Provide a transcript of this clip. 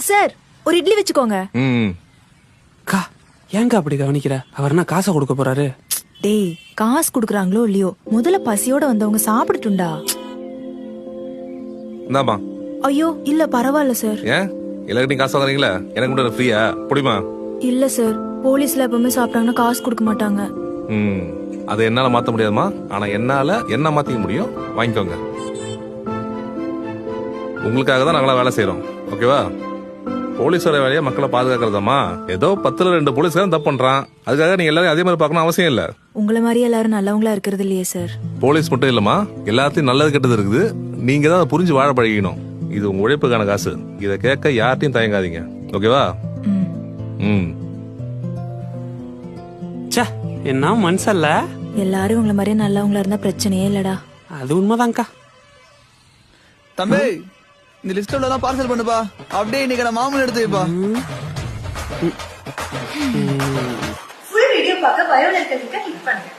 Sir ஒரு இட்லி வச்சுக்கோங்க. அக்கா ஏங்க அப்படி கவனிக்கிற? அவர் என்ன காசை கொடுக்க போறாரு? டேய் காசு குடுக்குறாங்களோ இல்லையோ முதல்ல பசியோட வந்தவங்க சாப்பிட்டுண்டா. இந்தாமா. ஐயோ இல்ல பரவாயில்ல சார். ஏன் எல்லார்கிட்டையும் காசு வாங்குறீங்களா? எனக்கு மட்டும் ஃப்ரீயா? புடிமா? இல்ல சார், போலீஸ்ல எப்பவுமே சாப்பிட்டாங்கன்னா காசு கொடுக்க மாட்டாங்க. அதை என்னால மாத்த முடியாதுமா. ஆனா என்னால என்ன மாத்திக்க முடியும். வாங்கிக்கோங்க. உங்களுக்காக தான் நாங்களா வேலை செய்யறோம். ஓகேவா? போலீஸோட வேலையா மக்களை பாதுகாக்கிறதாமா. ஏதோ 10ல 2 போலீஸ்காரன் தப்பு பண்றான். அதுக்காக நீங்க எல்லாரும் அதே மாதிரி பார்க்கணும் அவசியம் இல்ல. உங்களை மாதிரி எல்லாரும் நல்லவங்களா இருக்கிறது இல்லையே சார். போலீஸ் மட்டும் இல்லமா, எல்லாத்தையும் நல்லது கெட்டது இருக்குது. நீங்க தான் புரிஞ்சு வாழ பழகிக்கணும். இது உங்க உழைப்புக்கான காசு. இதை கேட்க யார்ட்டையும் தயங்காதீங்க. ஓகேவா? என்ன மனசல்ல? எல்லாரும் உங்களை மாதிரி நல்லவங்களா இருந்தா பிரச்சனையே இல்லடா. அது உண்மைதான்க்கா. தம்பி இந்த லிஸ்ட் எல்லாம் பார்சல் பண்ணுப்பா. அப்படியே இன்னைக்கு நான் மாமூல் எடுத்து வைப்பா. ஃபுல் வீடியோ பார்க்க பயோல இருக்க லிங்கை கிளிக் பண்ணுங்க.